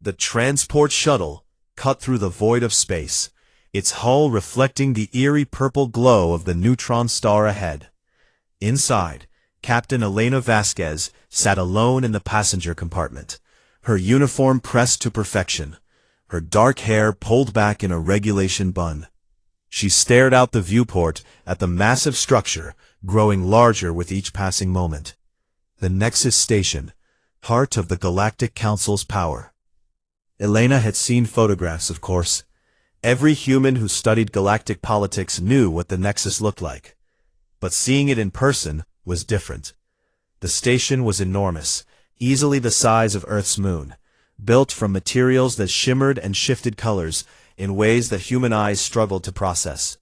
The transport shuttle cut through the void of space, its hull reflecting the eerie purple glow of the neutron star ahead. Inside, Captain Elena Vasquez sat alone in the passenger compartment, her uniform pressed to perfection, her dark hair pulled back in a regulation bun. She stared out the viewport at the massive structure growing larger with each passing moment. The Nexus Station, heart of the Galactic Council's power. Elena had seen photographs, of course. Every human who studied galactic politics knew what the Nexus looked like. But seeing it in person was different. The station was enormous, easily the size of Earth's moon, built from materials that shimmered and shifted colors in ways that human eyes struggled to process.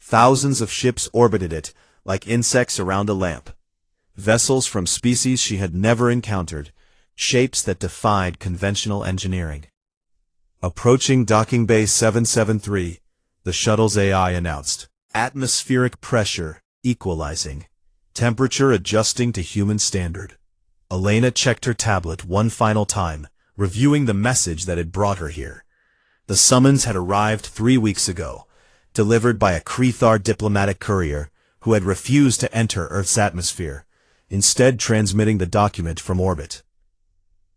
Thousands of ships orbited it, like insects around a lamp. Vessels from species she had never encountered, shapes that defied conventional engineering. Approaching Docking Bay 773, the shuttle's AI announced. Atmospheric pressure equalizing, temperature adjusting to human standard. Elena checked her tablet one final time, reviewing the message that had brought her here. The summons had arrived 3 weeks ago, delivered by a Krethar diplomatic courier who had refused to enter Earth's atmosphere, instead transmitting the document from orbit.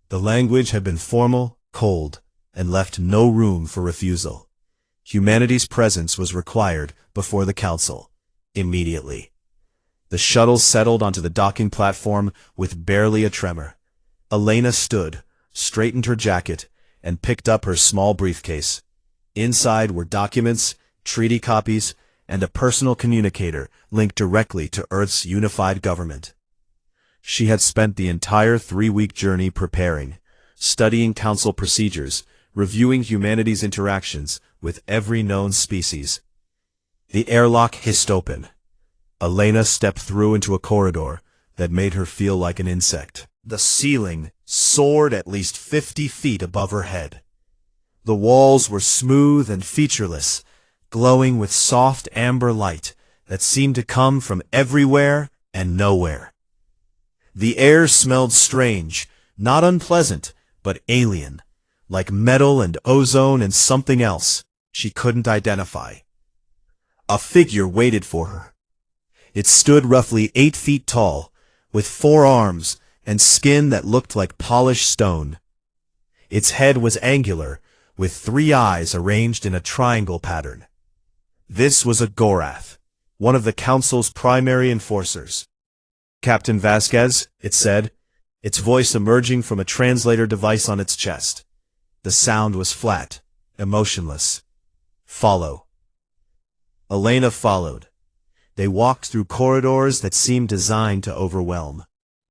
The language had been formal, cold, and left no room for refusal. Humanity's presence was required before the Council, immediately. The shuttle settled onto the docking platform with barely a tremor. Elena stood, straightened her jacket, and picked up her small briefcase. Inside were documents, treaty copies, and a personal communicator linked directly to Earth's unified government. She had spent the entire 3-week journey preparing, studying Council procedures, reviewing humanity's interactions with every known species. The airlock hissed open. Elena stepped through into a corridor that made her feel like an insect. The ceiling soared at least 50 feet above her head. The walls were smooth and featureless, glowing with soft amber light that seemed to come from everywhere and nowhere. The air smelled strange, not unpleasant, but alien, like metal and ozone and something else she couldn't identify. A figure waited for her. It stood roughly 8 feet tall, with 4 arms and skin that looked like polished stone. Its head was angular, with 3 eyes arranged in a triangle pattern. This was a Gorath, one of the Council's primary enforcers. Captain Vasquez, it said, its voice emerging from a translator device on its chest. The sound was flat, emotionless. Follow. Elena followed. They walked through corridors that seemed designed to overwhelm.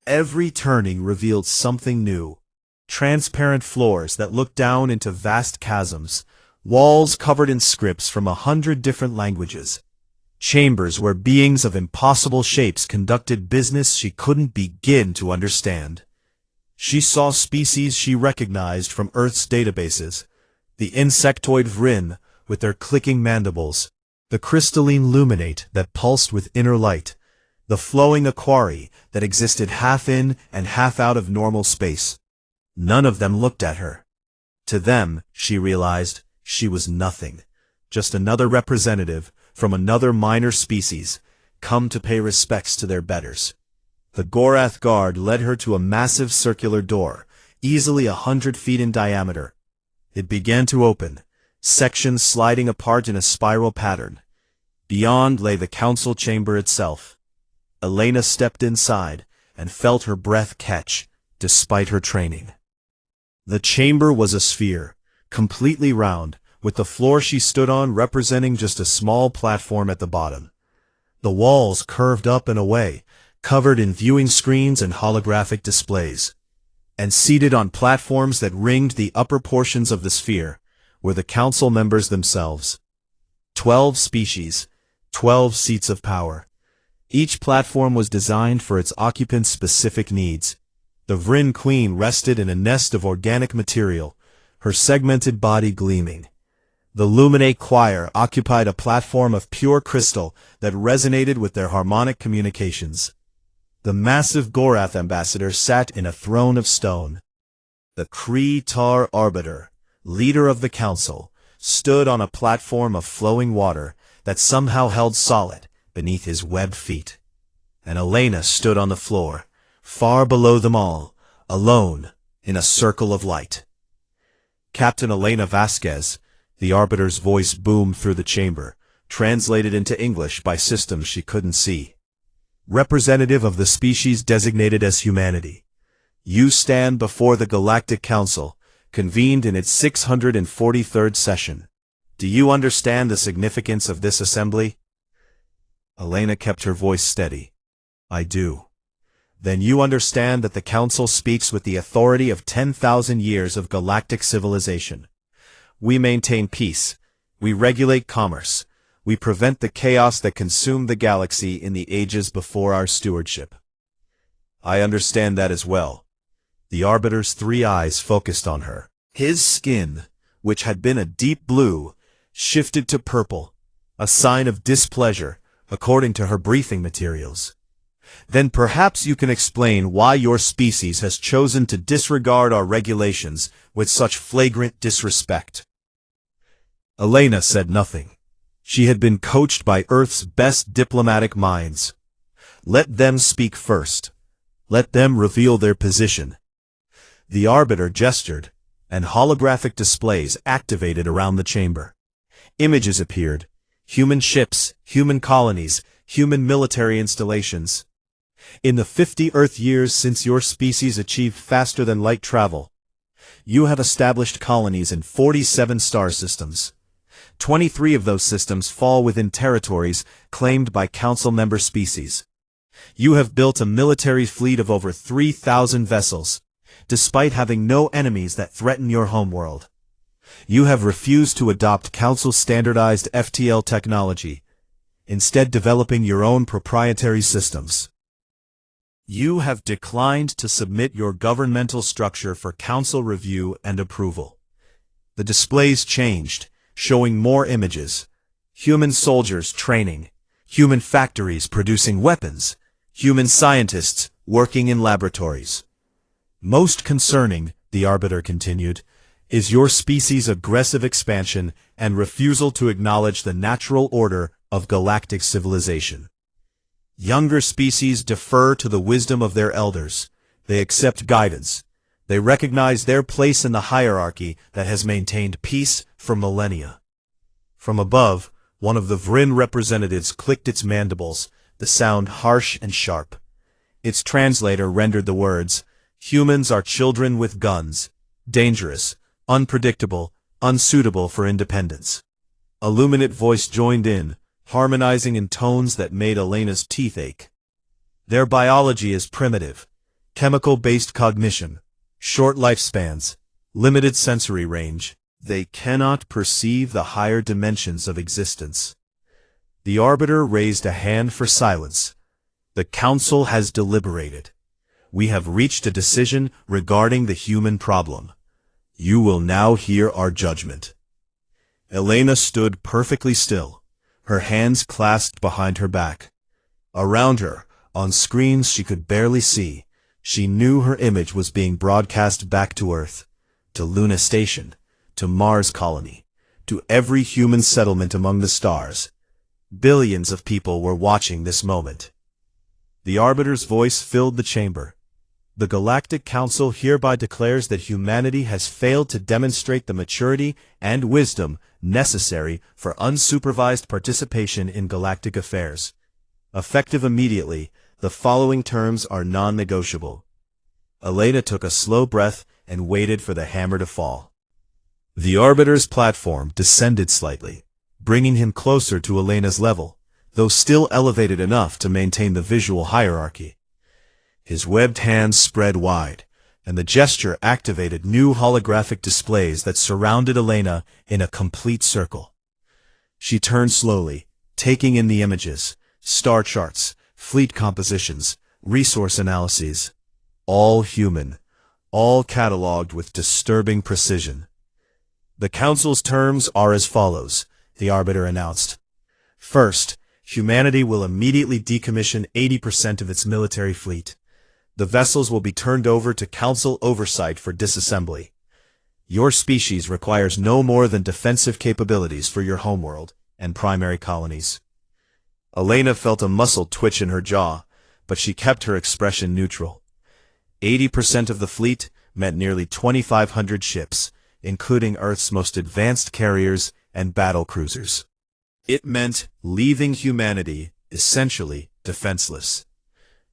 Every turning revealed something new. Transparent floors that looked down into vast chasms, walls covered in scripts from 100 different languages, chambers where beings of impossible shapes conducted business she couldn't begin to understand. She saw species she recognized from Earth's databases, the insectoid Vryn with their clicking mandibles, the crystalline luminate that pulsed with inner light, the flowing aquari that existed half in and half out of normal space. None of them looked at her. To them, she realized, she was nothing, just another representative from another minor species, come to pay respects to their betters. The Gorath guard led her to a massive circular door, easily 100 feet in diameter. It began to open, sections sliding apart in a spiral pattern. Beyond lay the council chamber itself. Elena stepped inside and felt her breath catch, despite her training. The chamber was a sphere, completely round, with the floor she stood on representing just a small platform at the bottom. The walls curved up and away, covered in viewing screens and holographic displays. And seated on platforms that ringed the upper portions of the sphere were the council members themselves. 12 species, 12 seats of power. Each platform was designed for its occupants' specific needs. The Vryn Queen rested in a nest of organic material, her segmented body gleaming. The Luminate Choir occupied a platform of pure crystal that resonated with their harmonic communications. The massive Gorath ambassador sat in a throne of stone. The Kree-Tar Arbiter, leader of the council, stood on a platform of flowing water that somehow held solid beneath his webbed feet. And Elena stood on the floor, far below them all, alone, in a circle of light. Captain Elena Vasquez, the Arbiter's voice boomed through the chamber, translated into English by systems she couldn't see. Representative of the species designated as humanity, you stand before the Galactic Council, convened in its 643rd session. Do you understand the significance of this assembly? Elena kept her voice steady. I do. Then you understand that the Council speaks with the authority of 10,000 years of galactic civilization. We maintain peace. We regulate commerce. We prevent the chaos that consumed the galaxy in the ages before our stewardship. I understand that as well. The Arbiter's three eyes focused on her. His skin, which had been a deep blue, shifted to purple, a sign of displeasure, according to her briefing materials. Then perhaps you can explain why your species has chosen to disregard our regulations with such flagrant disrespect. Elena said nothing. She had been coached by Earth's best diplomatic minds. Let them speak first. Let them reveal their position. The Arbiter gestured, and holographic displays activated around the chamber. Images appeared. Human ships, human colonies, human military installations. In the 50 Earth years since your species achieved faster-than-light travel, you have established colonies in 47 star systems. 23 of those systems fall within territories claimed by Council member species. You have built a military fleet of over 3,000 vessels, despite having no enemies that threaten your homeworld. You have refused to adopt Council-standardized FTL technology, instead developing your own proprietary systems. You have declined to submit your governmental structure for Council review and approval. The displays changed, showing more images. Human soldiers training, human factories producing weapons, human scientists working in laboratories. Most concerning, the Arbiter continued, is your species' aggressive expansion and refusal to acknowledge the natural order of galactic civilization. Younger species defer to the wisdom of their elders. They accept guidance. They recognize their place in the hierarchy that has maintained peace for millennia. From above, one of the Vrin representatives clicked its mandibles, the sound harsh and sharp. Its translator rendered the words, "Humans are children with guns, dangerous, unpredictable, unsuitable for independence." A luminate voice joined in, harmonizing in tones that made Elena's teeth ache. Their biology is primitive, chemical-based cognition, short lifespans, limited sensory range. They cannot perceive the higher dimensions of existence. The Arbiter raised a hand for silence. The Council has deliberated. We have reached a decision regarding the human problem. You will now hear our judgment. Elena stood perfectly still, her hands clasped behind her back. Around her, on screens she could barely see, she knew her image was being broadcast back to Earth, to Luna Station, to Mars Colony, to every human settlement among the stars. Billions of people were watching this moment. The Arbiter's voice filled the chamber. The Galactic Council hereby declares that humanity has failed to demonstrate the maturity and wisdom necessary for unsupervised participation in galactic affairs. Effective immediately, the following terms are non-negotiable. Elena took a slow breath and waited for the hammer to fall. The Arbiter's platform descended slightly, bringing him closer to Elena's level, though still elevated enough to maintain the visual hierarchy. His webbed hands spread wide, and the gesture activated new holographic displays that surrounded Elena in a complete circle. She turned slowly, taking in the images, star charts, fleet compositions, resource analyses. All human, all cataloged with disturbing precision. The Council's terms are as follows, the Arbiter announced. First, humanity will immediately decommission 80% of its military fleet. The vessels will be turned over to Council oversight for disassembly. Your species requires no more than defensive capabilities for your homeworld and primary colonies. Elena felt a muscle twitch in her jaw, but she kept her expression neutral. 80% of the fleet meant nearly 2,500 ships, including Earth's most advanced carriers and battle cruisers. It meant leaving humanity essentially defenseless.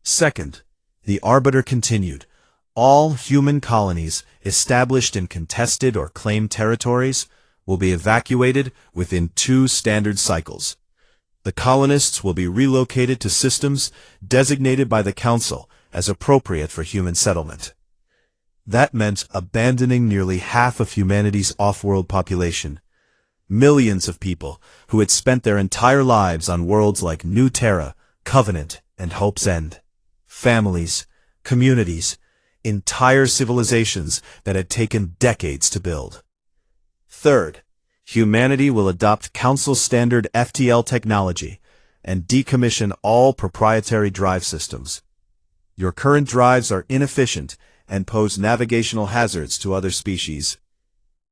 Second, the Arbiter continued. All human colonies established in contested or claimed territories will be evacuated within 2 standard cycles. The colonists will be relocated to systems designated by the Council as appropriate for human settlement. That meant abandoning nearly half of humanity's off-world population. Millions of people who had spent their entire lives on worlds like New Terra, Covenant, and Hope's End. Families, communities, entire civilizations that had taken decades to build. Third, humanity will adopt Council standard FTL technology and decommission all proprietary drive systems. Your current drives are inefficient and pose navigational hazards to other species.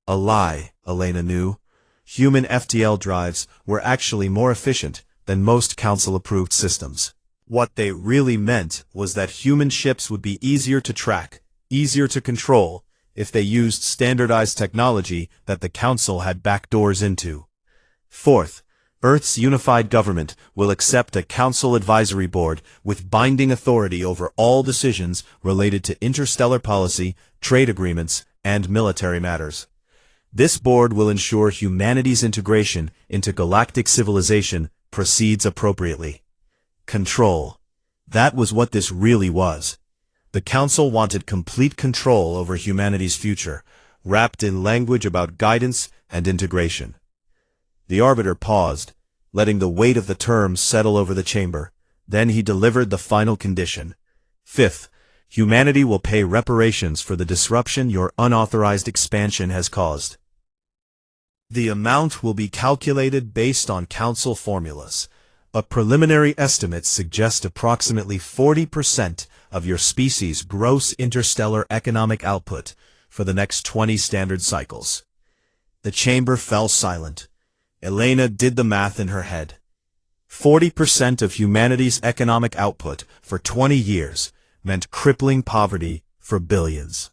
A lie, Elena knew. Human FTL drives were actually more efficient than most Council-approved systems. What they really meant was that human ships would be easier to track, easier to control, if they used standardized technology that the Council had backdoors into. Fourth, Earth's unified government will accept a Council advisory board with binding authority over all decisions related to interstellar policy, trade agreements, and military matters. This board will ensure humanity's integration into galactic civilization proceeds appropriately. Control. That was what this really was. The Council wanted complete control over humanity's future, wrapped in language about guidance and integration. The Arbiter paused, letting the weight of the terms settle over the chamber. Then he delivered the final condition. Fifth, humanity will pay reparations for the disruption your unauthorized expansion has caused. The amount will be calculated based on Council formulas, but preliminary estimates suggest approximately 40% of your species' gross interstellar economic output for the next 20 standard cycles. The chamber fell silent. Elena did the math in her head. 40% of humanity's economic output for 20 years meant crippling poverty for billions.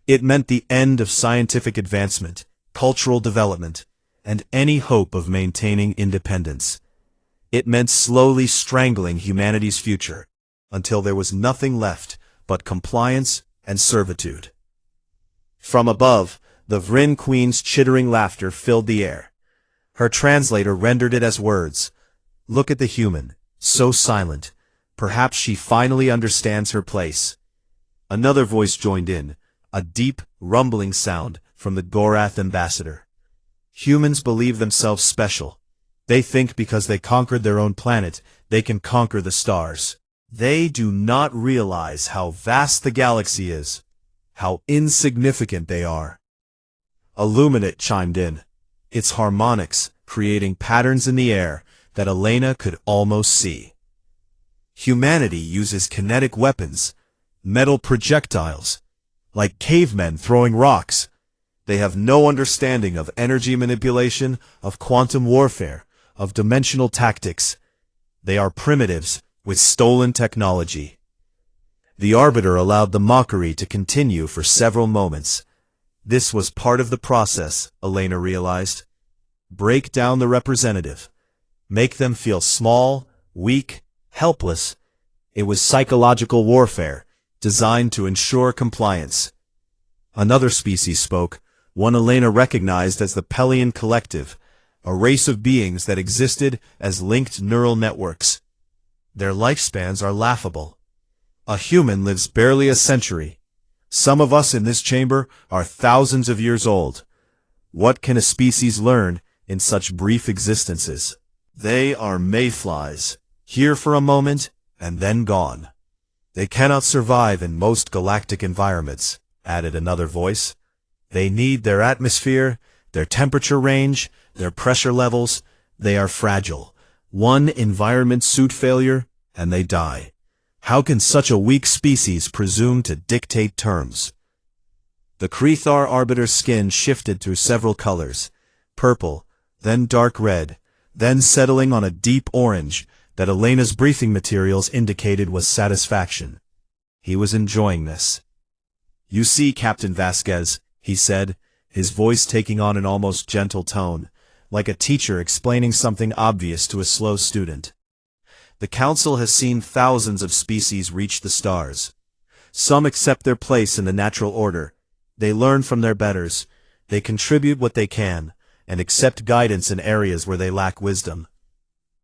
It meant the end of scientific advancement, cultural development, and any hope of maintaining independence. It meant slowly strangling humanity's future until there was nothing left but compliance and servitude. From above, the Vryn Queen's chittering laughter filled the air. Her translator rendered it as words. Look at the human, so silent. Perhaps she finally understands her place. Another voice joined in, a deep, rumbling sound from the Gorath ambassador. Humans believe themselves special. They think because they conquered their own planet, they can conquer the stars. They do not realize how vast the galaxy is, how insignificant they are. Illuminate chimed in, its harmonics creating patterns in the air that Elena could almost see. Humanity uses kinetic weapons, metal projectiles, like cavemen throwing rocks. They have no understanding of energy manipulation, of quantum warfare, of dimensional tactics. They are primitives with stolen technology. The Arbiter allowed the mockery to continue for several moments. This was part of the process, Elena realized. Break down the representative. Make them feel small, weak, helpless. It was psychological warfare, designed to ensure compliance. Another species spoke, one Elena recognized as the Pelian Collective, a race of beings that existed as linked neural networks. Their lifespans are laughable. A human lives barely a century. Some of us in this chamber are thousands of years old. What can a species learn in such brief existences? They are mayflies, here for a moment and then gone. They cannot survive in most galactic environments, added another voice. They need their atmosphere, their temperature range, their pressure levels. They are fragile. One environment suit failure, and they die. How can such a weak species presume to dictate terms? The Krethar Arbiter's skin shifted through several colors, purple, then dark red, then settling on a deep orange that Elena's briefing materials indicated was satisfaction. He was enjoying this. "You see, Captain Vasquez," he said, his voice taking on an almost gentle tone, like a teacher explaining something obvious to a slow student. "The Council has seen thousands of species reach the stars. Some accept their place in the natural order. They learn from their betters. They contribute what they can, and accept guidance in areas where they lack wisdom."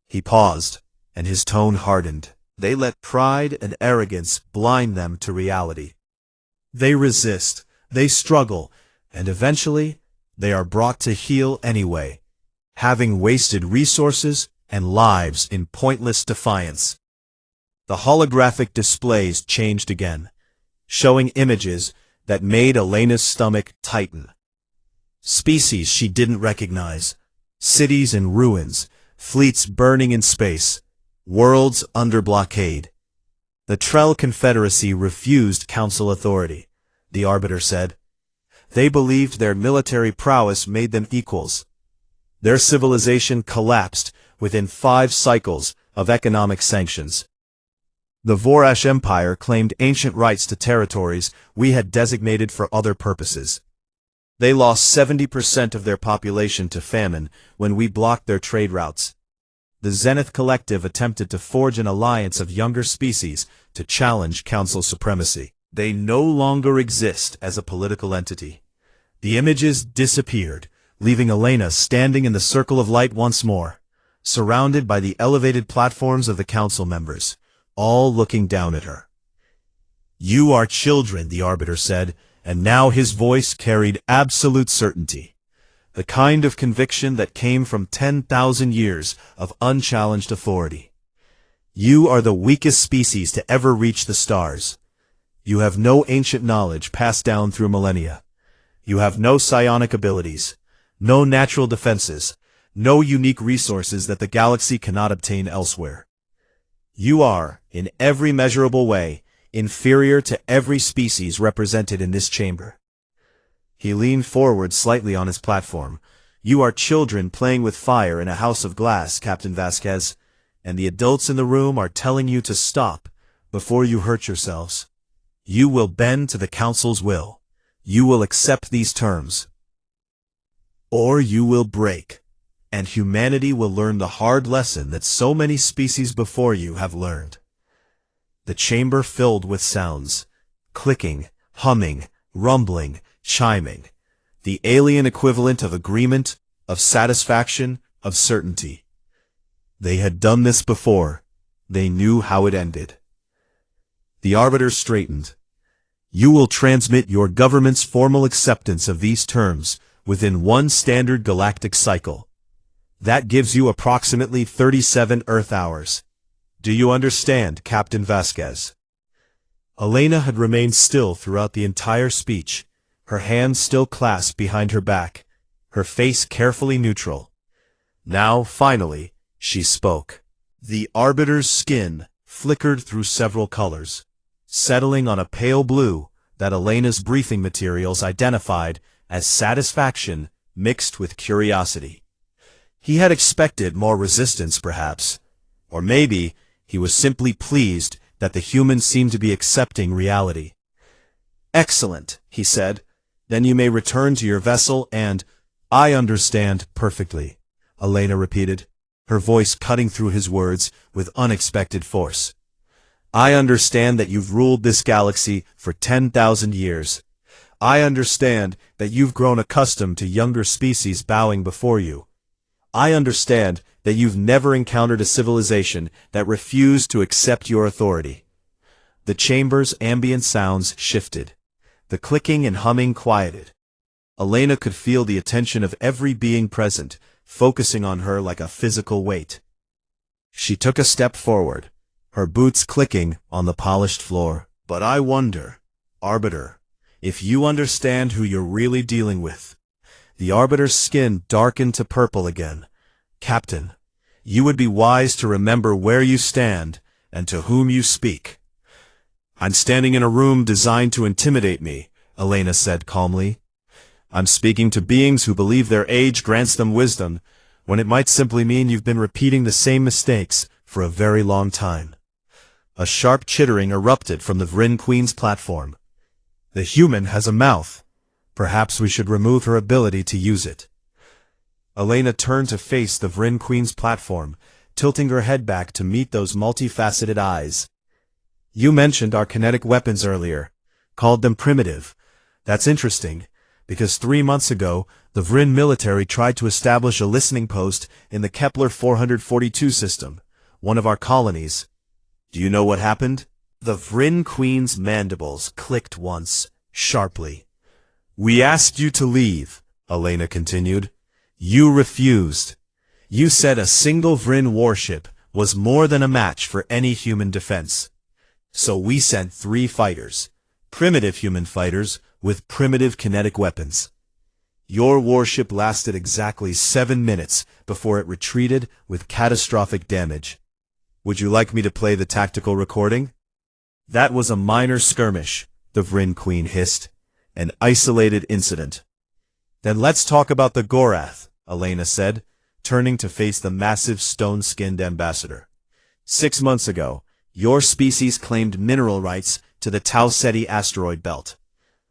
He paused, and his tone hardened. "They let pride and arrogance blind them to reality. They resist, they struggle, and eventually they are brought to heel anyway, having wasted resources and lives in pointless defiance." The holographic displays changed again, showing images that made Elena's stomach tighten. Species she didn't recognize, cities in ruins, fleets burning in space, worlds under blockade. The Trell Confederacy refused Council authority, the Arbiter said. They believed their military prowess made them equals. Their civilization collapsed within 5 cycles of economic sanctions. The Vorash Empire claimed ancient rights to territories we had designated for other purposes. They lost 70% of their population to famine when we blocked their trade routes. The Zenith Collective attempted to forge an alliance of younger species to challenge Council supremacy. They no longer exist as a political entity. The images disappeared, leaving Elena standing in the circle of light once more, surrounded by the elevated platforms of the Council members, all looking down at her. "You are children," the Arbiter said, and now his voice carried absolute certainty, the kind of conviction that came from 10,000 years of unchallenged authority. "You are the weakest species to ever reach the stars. You have no ancient knowledge passed down through millennia. You have no psionic abilities, no natural defenses, no unique resources that the galaxy cannot obtain elsewhere. You are, in every measurable way, inferior to every species represented in this chamber." He leaned forward slightly on his platform. "You are children playing with fire in a house of glass, Captain Vasquez, and the adults in the room are telling you to stop before you hurt yourselves. You will bend to the Council's will. You will accept these terms. Or you will break, and humanity will learn the hard lesson that so many species before you have learned." The chamber filled with sounds, clicking, humming, rumbling, chiming, the alien equivalent of agreement, of satisfaction, of certainty. They had done this before. They knew how it ended. The Arbiter straightened. "You will transmit your government's formal acceptance of these terms within 1 standard galactic cycle. That gives you approximately 37 Earth hours. Do you understand, Captain Vasquez?" Elena had remained still throughout the entire speech, her hands still clasped behind her back, her face carefully neutral. Now, finally, she spoke. The Arbiter's skin flickered through several colors, settling on a pale blue that Elena's briefing materials identified as satisfaction mixed with curiosity. He had expected more resistance, perhaps, or maybe he was simply pleased that the humans seemed to be accepting reality. "Excellent," he said. "Then you may return to your vessel and—" "I understand perfectly," Elena repeated, her voice cutting through his words with unexpected force. "I understand that you've ruled this galaxy for 10,000 years. I understand that you've grown accustomed to younger species bowing before you. I understand that you've never encountered a civilization that refused to accept your authority." The chamber's ambient sounds shifted. The clicking and humming quieted. Elena could feel the attention of every being present, focusing on her like a physical weight. She took a step forward, her boots clicking on the polished floor. "But I wonder, Arbiter, if you understand who you're really dealing with." The Arbiter's skin darkened to purple again. "Captain, you would be wise to remember where you stand and to whom you speak." I'm standing in a room designed to intimidate me, Elena said calmly. I'm speaking to beings who believe their age grants them wisdom, when it might simply mean you've been repeating the same mistakes for a very long time. A sharp chittering erupted from the Vryn Queen's platform. The human has a mouth. Perhaps we should remove her ability to use it. Elena turned to face the Vryn Queen's platform, tilting her head back to meet those multifaceted eyes. You mentioned our kinetic weapons earlier, called them primitive. That's interesting, because 3 months ago, the Vryn military tried to establish a listening post in the Kepler 442 system, one of our colonies. Do you know what happened? The Vryn Queen's mandibles clicked once, sharply. We asked you to leave, Elena continued. You refused. You said a single Vryn warship was more than a match for any human defense. So we sent 3 fighters, primitive human fighters with primitive kinetic weapons. Your warship lasted exactly 7 minutes before it retreated with catastrophic damage. Would you like me to play the tactical recording? That was a minor skirmish, the Vryn Queen hissed. An isolated incident. Then let's talk about the Gorath, Elena said, turning to face the massive stone-skinned ambassador. 6 months ago, your species claimed mineral rights to the Tau Ceti asteroid belt.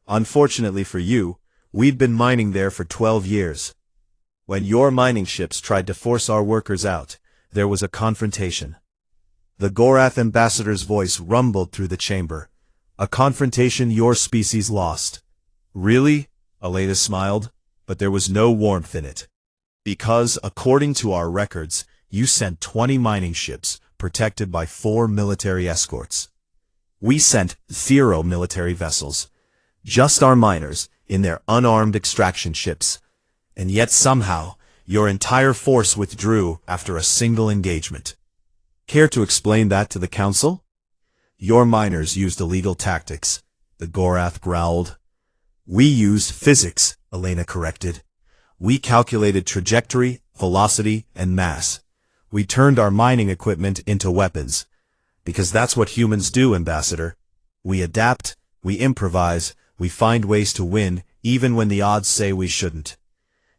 Unfortunately for you, we'd been mining there for 12 years. When your mining ships tried to force our workers out, there was a confrontation. The Gorath ambassador's voice rumbled through the chamber. A confrontation your species lost. Really? Elena smiled, but there was no warmth in it. Because, according to our records, you sent 20 mining ships protected by 4 military escorts. We sent 0 military vessels, just our miners in their unarmed extraction ships, and yet somehow your entire force withdrew after a single engagement. Care to explain that to the Council? Your miners used illegal tactics, the Gorath growled. We used physics, Elena corrected. We calculated trajectory, velocity, and mass. We turned our mining equipment into weapons. Because that's what humans do, Ambassador. We adapt, we improvise, we find ways to win, even when the odds say we shouldn't.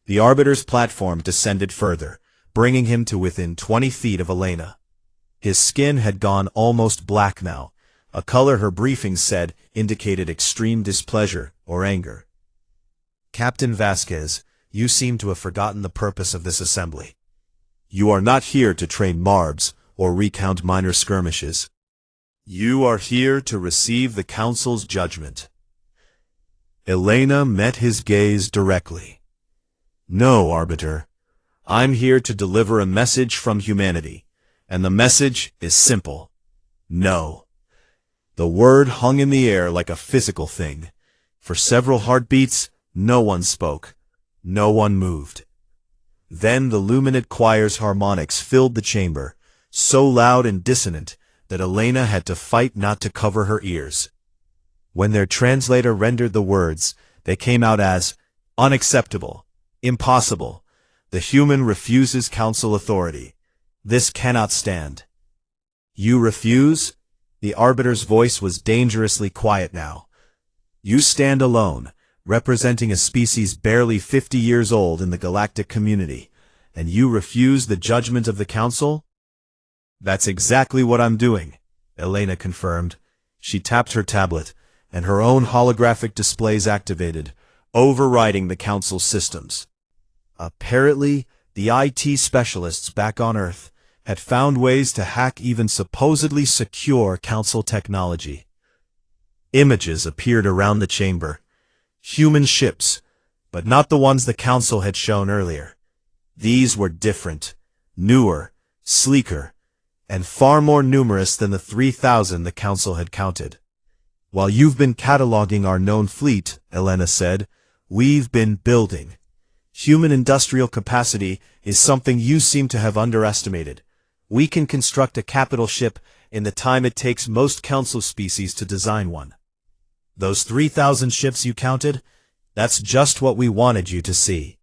The Arbiter's platform descended further, bringing him to within 20 feet of Elena. His skin had gone almost black now, a color her briefing said indicated extreme displeasure or anger. Captain Vasquez, you seem to have forgotten the purpose of this assembly. You are not here to train Marbs or recount minor skirmishes. You are here to receive the Council's judgment. Elena met his gaze directly. No, Arbiter. I'm here to deliver a message from humanity, and the message is simple. No. The word hung in the air like a physical thing. For several heartbeats, no one spoke. No one moved. Then the luminate choir's harmonics filled the chamber, so loud and dissonant that Elena had to fight not to cover her ears. When their translator rendered the words, they came out as, unacceptable, impossible. The human refuses council authority. This cannot stand. You refuse? The Arbiter's voice was dangerously quiet now. You stand alone, representing a species barely 50 years old in the galactic community, and you refuse the judgment of the Council? That's exactly what I'm doing, Elena confirmed. She tapped her tablet, and her own holographic displays activated, overriding the Council's systems. Apparently, the IT specialists back on Earth had found ways to hack even supposedly secure Council technology. Images appeared around the chamber. Human ships, but not the ones the Council had shown earlier. These were different, newer, sleeker, and far more numerous than the 3,000 the Council had counted. While you've been cataloging our known fleet, Elena said, we've been building. Human industrial capacity is something you seem to have underestimated. We can construct a capital ship in the time it takes most Council species to design one. Those 3,000 ships you counted, that's just what we wanted you to see.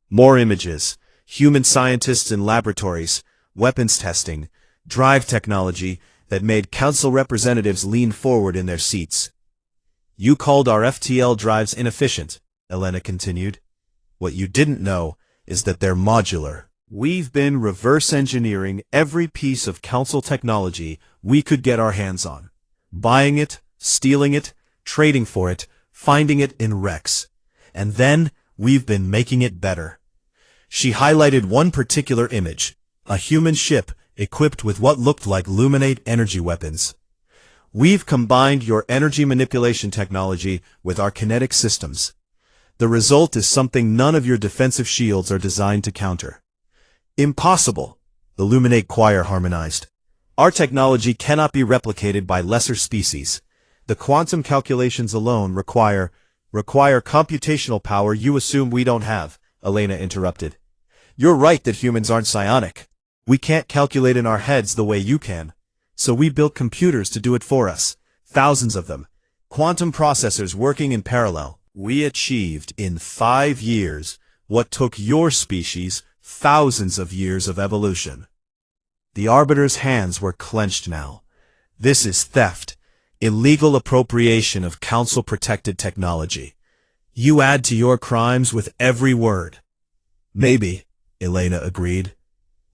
More images, human scientists in laboratories, weapons testing, drive technology, that made council representatives lean forward in their seats. "You called our FTL drives inefficient," Elena continued. "What you didn't know is that they're modular. We've been reverse engineering every piece of council technology we could get our hands on. Buying it, stealing it, trading for it, finding it in wrecks. And then we've been making it better." She highlighted one particular image, a human ship equipped with what looked like luminate energy weapons. "We've combined your energy manipulation technology with our kinetic systems. The result is something none of your defensive shields are designed to counter." "Impossible," the Luminate Choir harmonized. "Our technology cannot be replicated by lesser species. The quantum calculations alone require computational power you assume we don't have," Elena interrupted. "You're right that humans aren't psionic. We can't calculate in our heads the way you can. So we built computers to do it for us. Thousands of them. Quantum processors working in parallel. We achieved in 5 years what took your species thousands of years of evolution." The Arbiter's hands were clenched now. "This is theft, illegal appropriation of council-protected technology. You add to your crimes with every word." "Maybe," Elena agreed.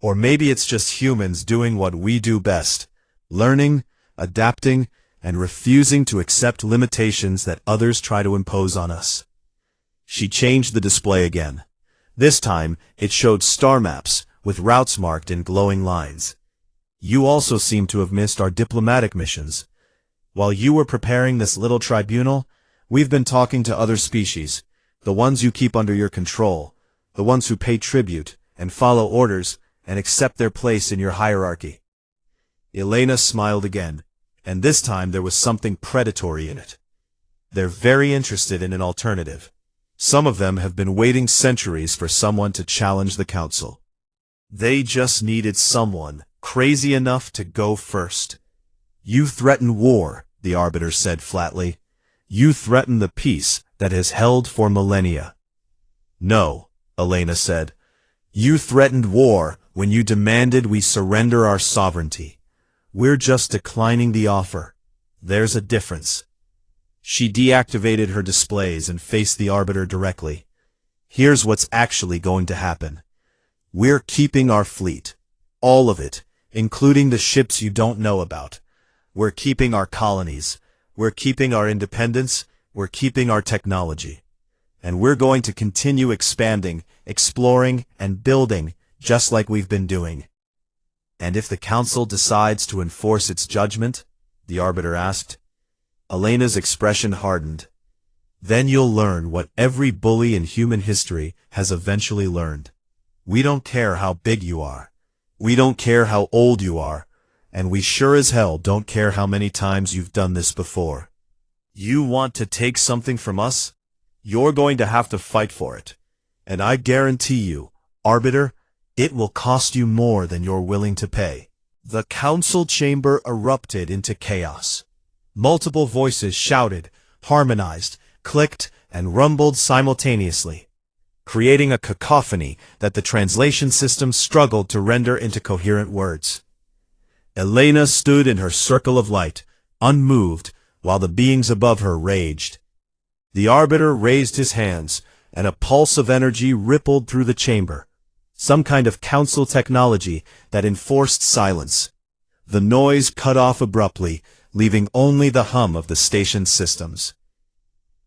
"Or maybe it's just humans doing what we do best, learning, adapting, and refusing to accept limitations that others try to impose on us." She changed the display again. This time, it showed star maps, with routes marked in glowing lines. "You also seem to have missed our diplomatic missions. While you were preparing this little tribunal, we've been talking to other species, the ones you keep under your control, the ones who pay tribute, and follow orders, and accept their place in your hierarchy." Elena smiled again, and this time there was something predatory in it. "They're very interested in an alternative. Some of them have been waiting centuries for someone to challenge the council. They just needed someone crazy enough to go first." "You threaten war," the Arbiter said flatly. "You threaten the peace that has held for millennia." "No," Elena said. "You threatened war when you demanded we surrender our sovereignty. We're just declining the offer. There's a difference." She deactivated her displays and faced the Arbiter directly. "Here's what's actually going to happen. We're keeping our fleet. All of it, including the ships you don't know about. We're keeping our colonies. We're keeping our independence. We're keeping our technology. And we're going to continue expanding, exploring, and building, just like we've been doing." "And if the Council decides to enforce its judgment?" the Arbiter asked. Elena's expression hardened. "Then you'll learn what every bully in human history has eventually learned. We don't care how big you are. We don't care how old you are. And we sure as hell don't care how many times you've done this before. You want to take something from us? You're going to have to fight for it. And I guarantee you, Arbiter, it will cost you more than you're willing to pay." The council chamber erupted into chaos. Multiple voices shouted, harmonized, clicked, and rumbled simultaneously, creating a cacophony that the translation system struggled to render into coherent words. Elena stood in her circle of light, unmoved, while the beings above her raged. The Arbiter raised his hands, and a pulse of energy rippled through the chamber, some kind of council technology that enforced silence. The noise cut off abruptly, leaving only the hum of the station's systems.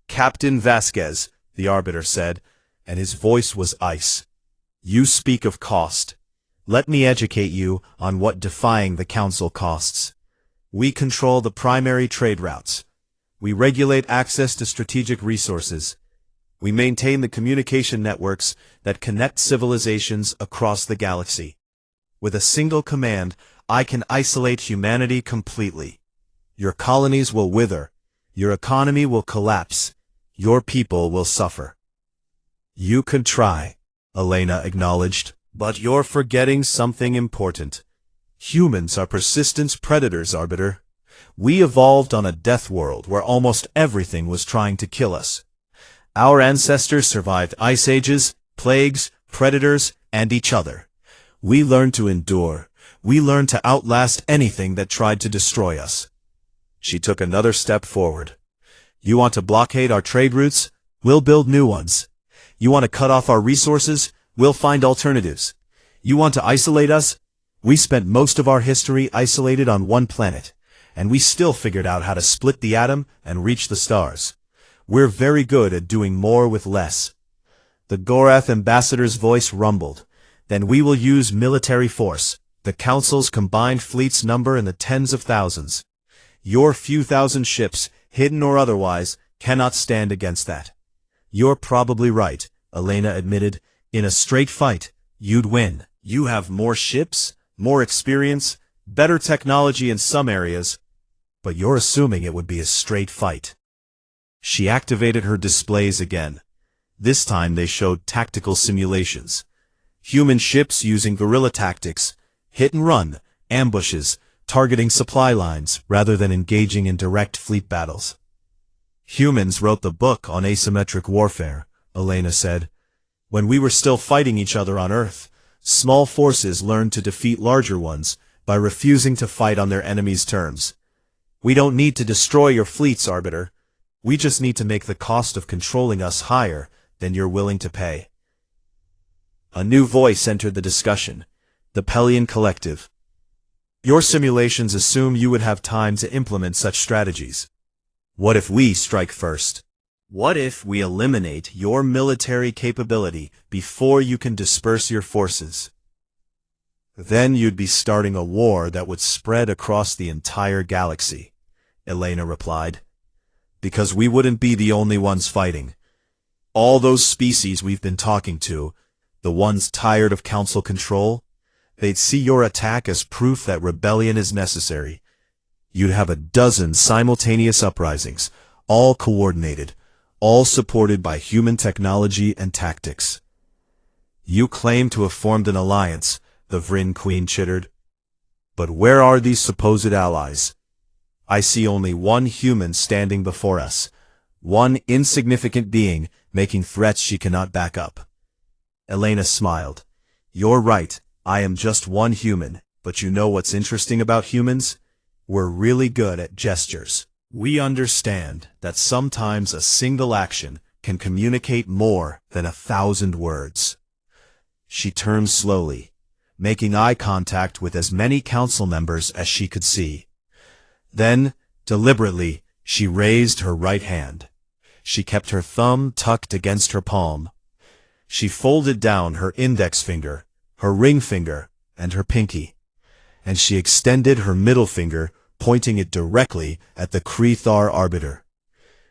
"Captain Vasquez," the Arbiter said, and his voice was ice. "You speak of cost. Let me educate you on what defying the Council costs. We control the primary trade routes. We regulate access to strategic resources. We maintain the communication networks that connect civilizations across the galaxy. With a single command, I can isolate humanity completely. Your colonies will wither. Your economy will collapse. Your people will suffer." "You could try," Elena acknowledged, "but you're forgetting something important. Humans are persistence predators, Arbiter. We evolved on a death world where almost everything was trying to kill us. Our ancestors survived ice ages, plagues, predators, and each other. We learned to endure. We learned to outlast anything that tried to destroy us. She took another step forward. You want to blockade our trade routes? We'll build new ones. You want to cut off our resources? We'll find alternatives. You want to isolate us? We spent most of our history isolated on one planet, and we still figured out how to split the atom and reach the stars. We're very good at doing more with less. The Gorath ambassador's voice rumbled. Then we will use military force. The Council's combined fleets number in the tens of thousands. Your few thousand ships, hidden or otherwise, cannot stand against that. You're probably right, Elena admitted. In a straight fight, you'd win. You have more ships, more experience, better technology in some areas, but you're assuming it would be a straight fight. She activated her displays again. This time they showed tactical simulations. Human ships using guerrilla tactics, hit and run, ambushes, targeting supply lines rather than engaging in direct fleet battles. Humans wrote the book on asymmetric warfare, Elena said. When we were still fighting each other on Earth, small forces learned to defeat larger ones by refusing to fight on their enemies' terms. We don't need to destroy your fleets, Arbiter. We just need to make the cost of controlling us higher than you're willing to pay. A new voice entered the discussion. The Pelian Collective. Your simulations assume you would have time to implement such strategies. What if we strike first? What if we eliminate your military capability before you can disperse your forces? Then you'd be starting a war that would spread across the entire galaxy, Elena replied. Because we wouldn't be the only ones fighting. All those species we've been talking to, the ones tired of Council control, they'd see your attack as proof that rebellion is necessary. You'd have a dozen simultaneous uprisings, all coordinated, all supported by human technology and tactics. You claim to have formed an alliance, the Vryn Queen chittered. But where are these supposed allies? I see only one human standing before us, one insignificant being making threats she cannot back up. Elena smiled. You're right, I am just one human, but you know what's interesting about humans? We're really good at gestures. We understand that sometimes a single action can communicate more than 1,000 words. She turned slowly, making eye contact with as many council members as she could see. Then, deliberately, she raised her right hand. She kept her thumb tucked against her palm. She folded down her index finger, her ring finger, and her pinky. And she extended her middle finger, pointing it directly at the Krethar Arbiter.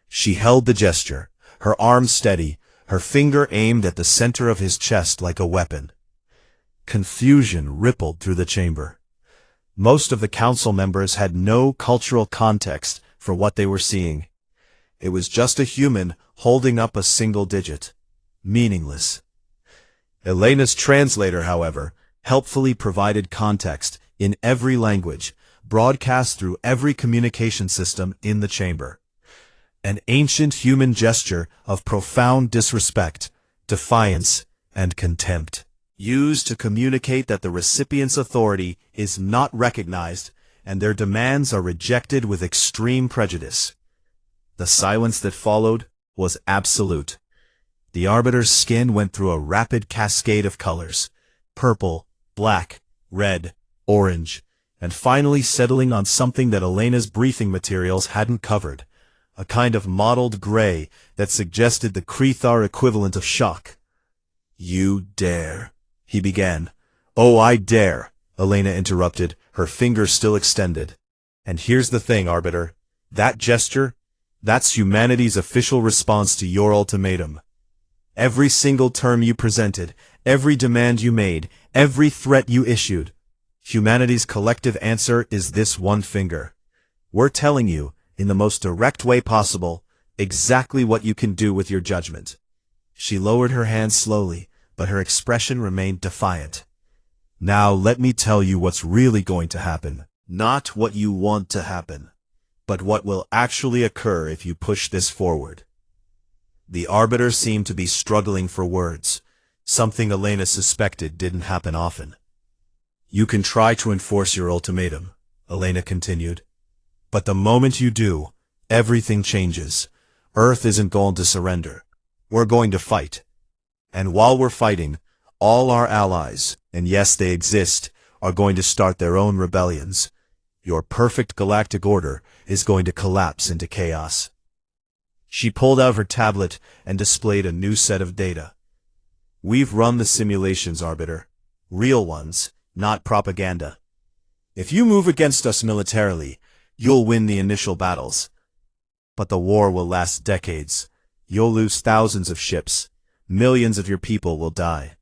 She held the gesture, her arm steady, her finger aimed at the center of his chest like a weapon. Confusion rippled through the chamber. Most of the council members had no cultural context for what they were seeing. It was just a human holding up a single digit. Meaningless. Elena's translator, however, helpfully provided context in every language, broadcast through every communication system in the chamber. An ancient human gesture of profound disrespect, defiance, and contempt, used to communicate that the recipient's authority is not recognized and their demands are rejected with extreme prejudice. The silence that followed was absolute. The Arbiter's skin went through a rapid cascade of colors, purple, black, red, orange, and finally settling on something that Elena's briefing materials hadn't covered, a kind of mottled gray that suggested the Krethar equivalent of shock. You dare, he began. Oh, I dare, Elena interrupted, her fingers still extended. And here's the thing, Arbiter. That gesture, that's humanity's official response to your ultimatum. Every single term you presented, every demand you made, every threat you issued, humanity's collective answer is this one finger. We're telling you, in the most direct way possible, exactly what you can do with your judgment. She lowered her hand slowly, but her expression remained defiant. Now let me tell you what's really going to happen. Not what you want to happen, but what will actually occur if you push this forward. The Arbiter seemed to be struggling for words, something Elena suspected didn't happen often. You can try to enforce your ultimatum, Elena continued. But the moment you do, everything changes. Earth isn't going to surrender. We're going to fight. And while we're fighting, all our allies, and yes, they exist, are going to start their own rebellions. Your perfect galactic order is going to collapse into chaos. She pulled out her tablet and displayed a new set of data. We've run the simulations, Arbiter. Real ones, not propaganda. If you move against us militarily, you'll win the initial battles. But the war will last decades. You'll lose thousands of ships. Millions of your people will die.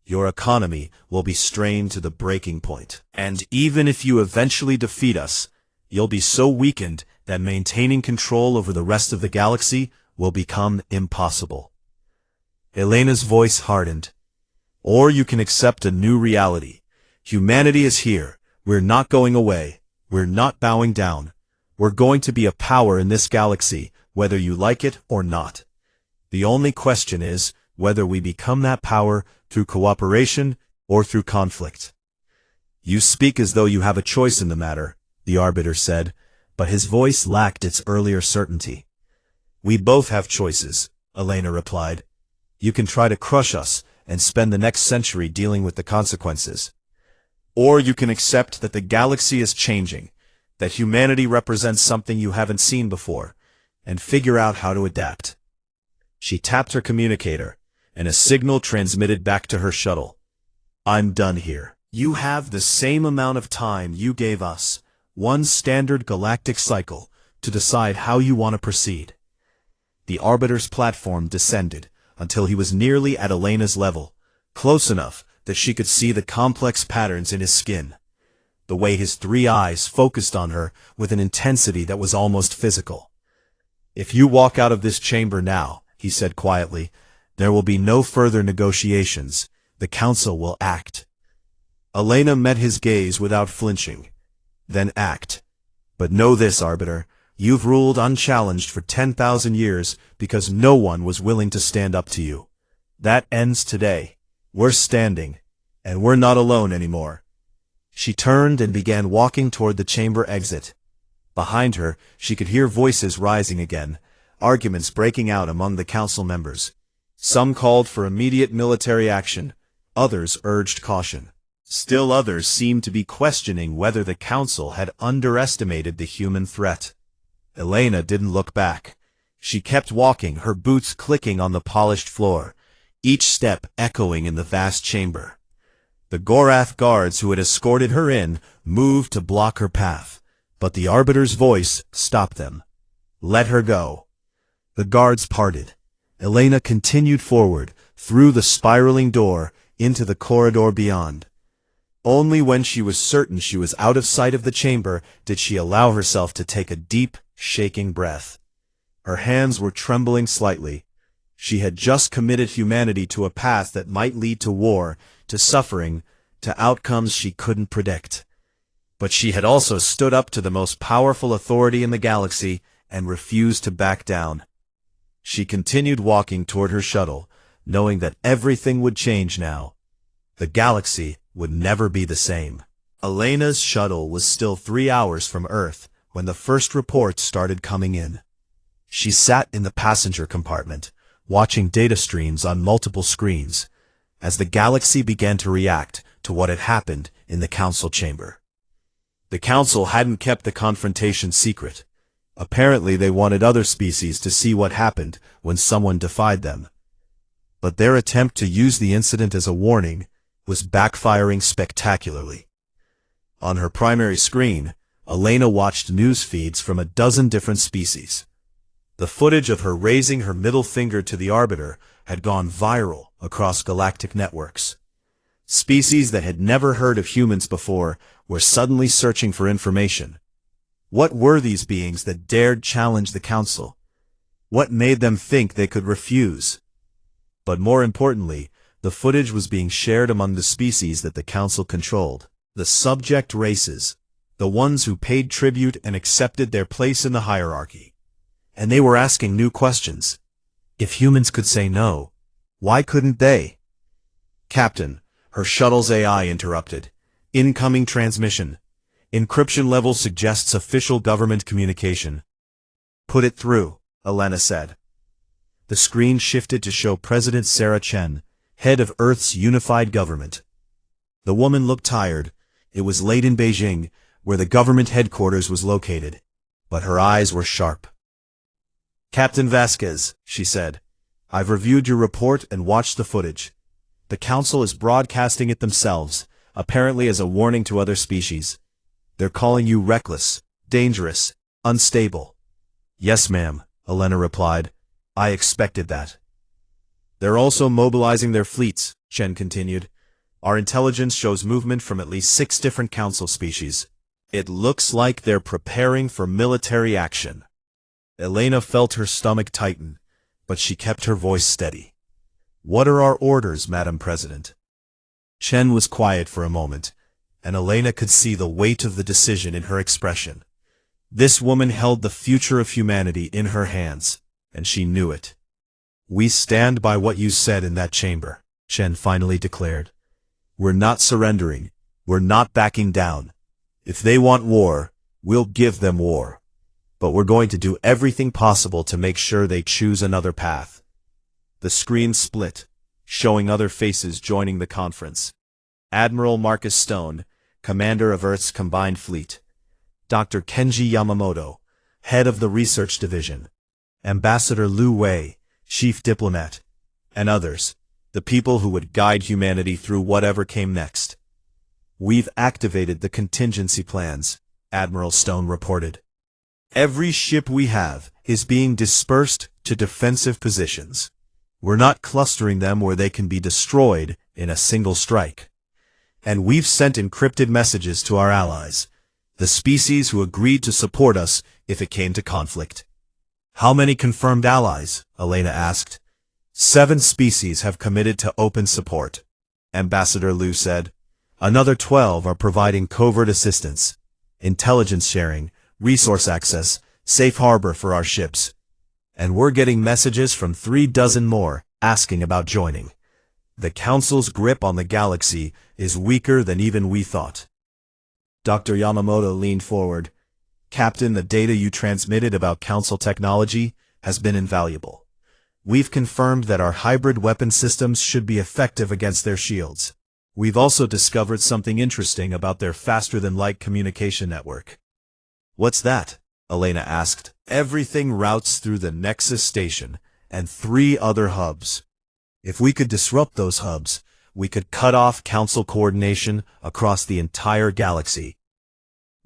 Your economy will be strained to the breaking point. And even if you eventually defeat us, you'll be so weakened that maintaining control over the rest of the galaxy will become impossible. Elena's voice hardened. Or you can accept a new reality. Humanity is here. We're not going away. We're not bowing down. We're going to be a power in this galaxy, whether you like it or not. The only question is whether we become that power through cooperation or through conflict. You speak as though you have a choice in the matter, the Arbiter said, but his voice lacked its earlier certainty. We both have choices, Elena replied. You can try to crush us and spend the next century dealing with the consequences. Or you can accept that the galaxy is changing, that humanity represents something you haven't seen before, and figure out how to adapt. She tapped her communicator, and a signal transmitted back to her shuttle. I'm done here. You have the same amount of time you gave us, one standard galactic cycle, to decide how you want to proceed. The Arbiter's platform descended until he was nearly at Elena's level, close enough that she could see the complex patterns in his skin, the way his three eyes focused on her with an intensity that was almost physical. If you walk out of this chamber now, he said quietly, there will be no further negotiations. The Council will act. Elena met his gaze without flinching. Then act. But know this, Arbiter. You've ruled unchallenged for 10,000 years because no one was willing to stand up to you. That ends today. We're standing, and we're not alone anymore. She turned and began walking toward the chamber exit. Behind her, she could hear voices rising again, arguments breaking out among the council members. Some called for immediate military action, others urged caution. Still others seemed to be questioning whether the council had underestimated the human threat. Elena didn't look back. She kept walking, her boots clicking on the polished floor, each step echoing in the vast chamber. The Gorath guards who had escorted her in moved to block her path, but the Arbiter's voice stopped them. Let her go. The guards parted. Elena continued forward, through the spiraling door, into the corridor beyond. Only when she was certain she was out of sight of the chamber did she allow herself to take a deep, shaking breath. Her hands were trembling slightly. She had just committed humanity to a path that might lead to war, to suffering, to outcomes she couldn't predict. But she had also stood up to the most powerful authority in the galaxy and refused to back down. She continued walking toward her shuttle, knowing that everything would change now. The galaxy would never be the same. Elena's shuttle was still 3 hours from Earth when the first reports started coming in. She sat in the passenger compartment, watching data streams on multiple screens, as the galaxy began to react to what had happened in the council chamber. The council hadn't kept the confrontation secret. Apparently they wanted other species to see what happened when someone defied them. But their attempt to use the incident as a warning was backfiring spectacularly. On her primary screen, Elena watched news feeds from a dozen different species. The footage of her raising her middle finger to the Arbiter had gone viral across galactic networks. Species that had never heard of humans before were suddenly searching for information. What were these beings that dared challenge the Council? What made them think they could refuse? But more importantly, the footage was being shared among the species that the Council controlled. The subject races, the ones who paid tribute and accepted their place in the hierarchy. And they were asking new questions. If humans could say no, why couldn't they? Captain, her shuttle's AI interrupted. Incoming transmission. Encryption level suggests official government communication. Put it through, Elena said. The screen shifted to show President Sarah Chen, head of Earth's unified government. The woman looked tired. It was late in Beijing, where the government headquarters was located, but her eyes were sharp. Captain Vasquez, she said, I've reviewed your report and watched the footage. The Council is broadcasting it themselves, apparently as a warning to other species. They're calling you reckless, dangerous, unstable. Yes, ma'am, Elena replied. I expected that. They're also mobilizing their fleets, Chen continued. Our intelligence shows movement from at least 6 different Council species. It looks like they're preparing for military action. Elena felt her stomach tighten, but she kept her voice steady. What are our orders, Madam President? Chen was quiet for a moment, and Elena could see the weight of the decision in her expression. This woman held the future of humanity in her hands, and she knew it. We stand by what you said in that chamber, Chen finally declared. We're not surrendering. We're not backing down. If they want war, we'll give them war. But we're going to do everything possible to make sure they choose another path. The screen split, showing other faces joining the conference. Admiral Marcus Stone, commander of Earth's combined fleet. Dr. Kenji Yamamoto, head of the research division. Ambassador Liu Wei, chief diplomat. And others, the people who would guide humanity through whatever came next. We've activated the contingency plans, Admiral Stone reported. Every ship we have is being dispersed to defensive positions. We're not clustering them where they can be destroyed in a single strike. And we've sent encrypted messages to our allies, the species who agreed to support us if it came to conflict. How many confirmed allies? Elena asked. 7 species have committed to open support, Ambassador Liu said. Another 12 are providing covert assistance, intelligence sharing, resource access, safe harbor for our ships. And we're getting messages from 3 dozen more asking about joining. The Council's grip on the galaxy is weaker than even we thought. Dr. Yamamoto leaned forward. Captain, the data you transmitted about Council technology has been invaluable. We've confirmed that our hybrid weapon systems should be effective against their shields. We've also discovered something interesting about their faster-than-light communication network. What's that? Elena asked. Everything routes through the Nexus station and 3 other hubs. If we could disrupt those hubs, we could cut off Council coordination across the entire galaxy.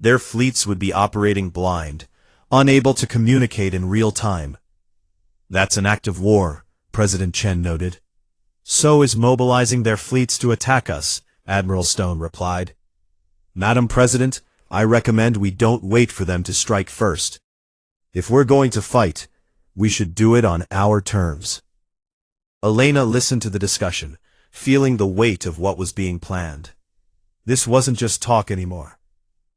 Their fleets would be operating blind, unable to communicate in real time. That's an act of war, President Chen noted. So is mobilizing their fleets to attack us, Admiral Stone replied. Madam President, I recommend we don't wait for them to strike first. If we're going to fight, we should do it on our terms. Elena listened to the discussion, feeling the weight of what was being planned. This wasn't just talk anymore.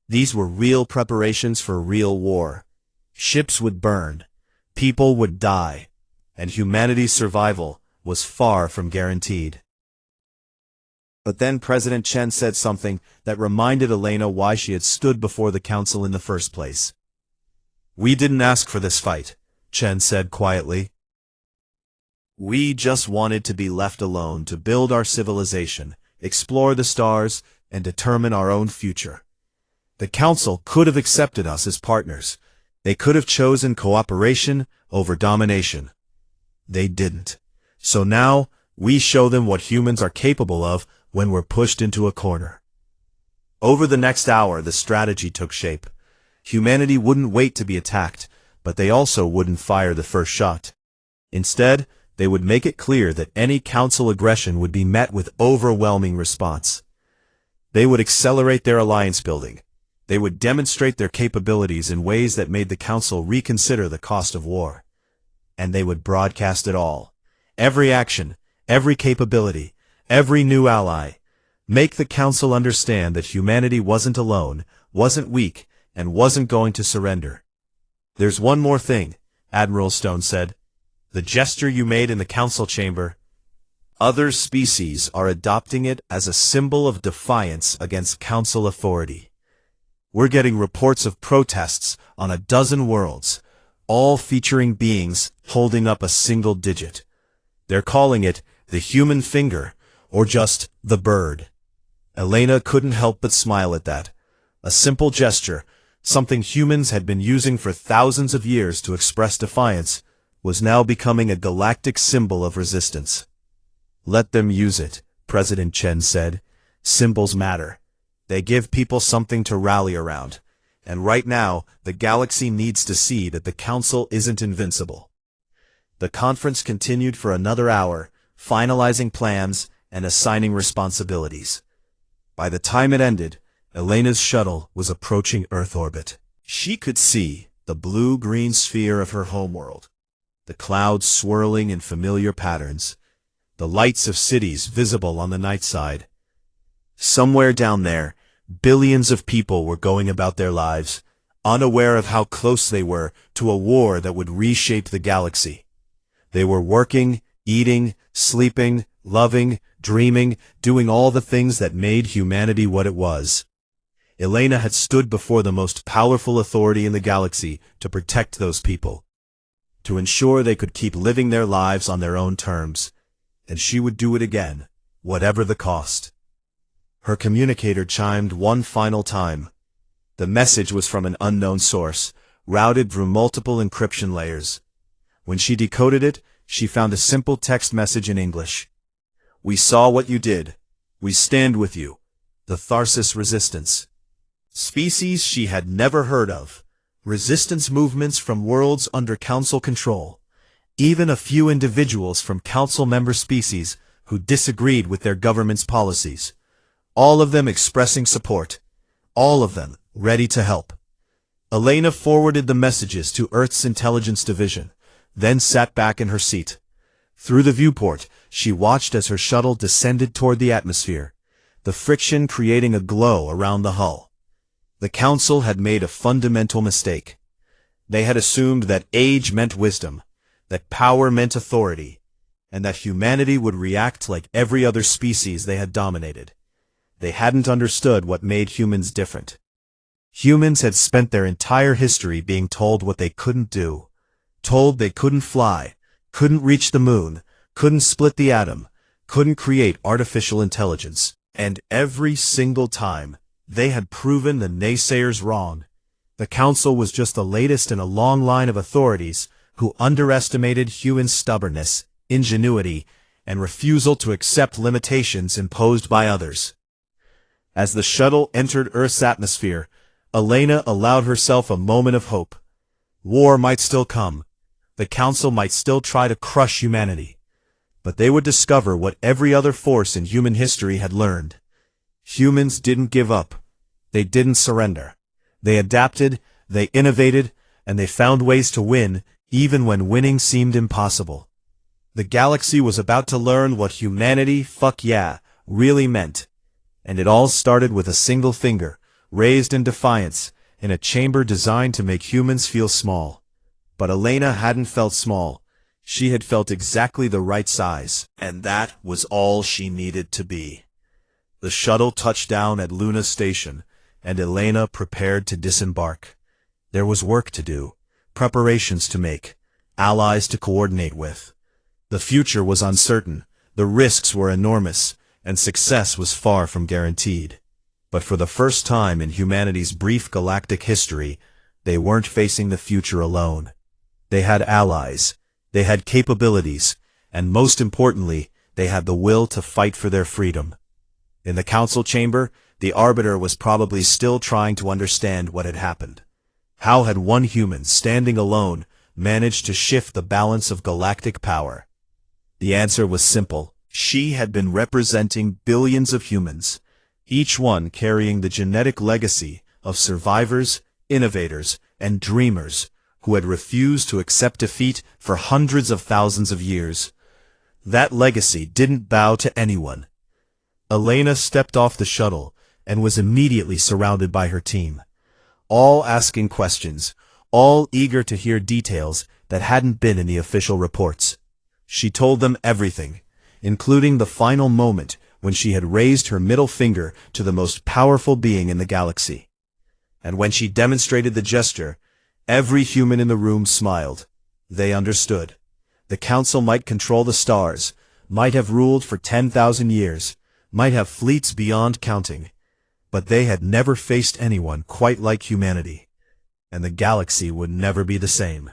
These were real preparations for real war. Ships would burn, people would die, and humanity's survival was far from guaranteed. But then President Chen said something that reminded Elena why she had stood before the Council in the first place. We didn't ask for this fight, Chen said quietly. We just wanted to be left alone to build our civilization, explore the stars, and determine our own future. The Council could have accepted us as partners. They could have chosen cooperation over domination. They didn't. So now, we show them what humans are capable of when we're pushed into a corner. Over the next hour, the strategy took shape. Humanity wouldn't wait to be attacked, but they also wouldn't fire the first shot. Instead, they would make it clear that any Council aggression would be met with overwhelming response. They would accelerate their alliance building. They would demonstrate their capabilities in ways that made the Council reconsider the cost of war. And they would broadcast it all. Every action, every capability, every new ally. Make the Council understand that humanity wasn't alone, wasn't weak, and wasn't going to surrender. There's one more thing, Admiral Stone said. The gesture you made in the Council chamber. Other species are adopting it as a symbol of defiance against Council authority. We're getting reports of protests on a dozen worlds, all featuring beings holding up a single digit. They're calling it the human finger, or just the bird. Elena couldn't help but smile at that. A simple gesture, something humans had been using for thousands of years to express defiance, was now becoming a galactic symbol of resistance. Let them use it, President Chen said. Symbols matter. They give people something to rally around. And right now, the galaxy needs to see that the Council isn't invincible. The conference continued for another hour, finalizing plans and assigning responsibilities. By the time it ended, Elena's shuttle was approaching Earth orbit. She could see the blue-green sphere of her homeworld, the clouds swirling in familiar patterns, the lights of cities visible on the night side. Somewhere down there, billions of people were going about their lives, unaware of how close they were to a war that would reshape the galaxy. They were working, eating, sleeping, loving, dreaming, doing all the things that made humanity what it was. Elena had stood before the most powerful authority in the galaxy to protect those people, to ensure they could keep living their lives on their own terms, and she would do it again, whatever the cost. Her communicator chimed one final time. The message was from an unknown source, routed through multiple encryption layers. When she decoded it, she found a simple text message in English. "We saw what you did. We stand with you. The Tharsis Resistance." Species she had never heard of. Resistance movements from worlds under Council control. Even a few individuals from Council member species who disagreed with their government's policies. All of them expressing support. All of them ready to help. Elena forwarded the messages to Earth's Intelligence Division, then sat back in her seat. Through the viewport, she watched as her shuttle descended toward the atmosphere, the friction creating a glow around the hull. The Council had made a fundamental mistake. They had assumed that age meant wisdom, that power meant authority, and that humanity would react like every other species they had dominated. They hadn't understood what made humans different. Humans had spent their entire history being told what they couldn't do, told they couldn't fly, couldn't reach the moon, couldn't split the atom, couldn't create artificial intelligence, and every single time, they had proven the naysayers wrong. The Council was just the latest in a long line of authorities who underestimated human stubbornness, ingenuity, and refusal to accept limitations imposed by others. As the shuttle entered Earth's atmosphere, Elena allowed herself a moment of hope. War might still come. The Council might still try to crush humanity. But they would discover what every other force in human history had learned. Humans didn't give up. They didn't surrender. They adapted, they innovated, and they found ways to win, even when winning seemed impossible. The galaxy was about to learn what humanity, really meant. And it all started with a single finger, raised in defiance, in a chamber designed to make humans feel small. But Elena hadn't felt small. She had felt exactly the right size, and that was all she needed to be. The shuttle touched down at Luna Station, and Elena prepared to disembark. There was work to do, preparations to make, allies to coordinate with. The future was uncertain, the risks were enormous, and success was far from guaranteed. But for the first time in humanity's brief galactic history, they weren't facing the future alone. They had allies, they had capabilities, and most importantly, they had the will to fight for their freedom. In the Council chamber, the Arbiter was probably still trying to understand what had happened. How had one human, standing alone, managed to shift the balance of galactic power? The answer was simple. She had been representing billions of humans, each one carrying the genetic legacy of survivors, innovators, and dreamers who had refused to accept defeat for hundreds of thousands of years. That legacy didn't bow to anyone. Elena stepped off the shuttle and was immediately surrounded by her team, all asking questions, all eager to hear details that hadn't been in the official reports. She told them everything, including the final moment when she had raised her middle finger to the most powerful being in the galaxy. And when she demonstrated the gesture, every human in the room smiled. They understood. The Council might control the stars, might have ruled for 10,000 years, might have fleets beyond counting, but they had never faced anyone quite like humanity, and the galaxy would never be the same.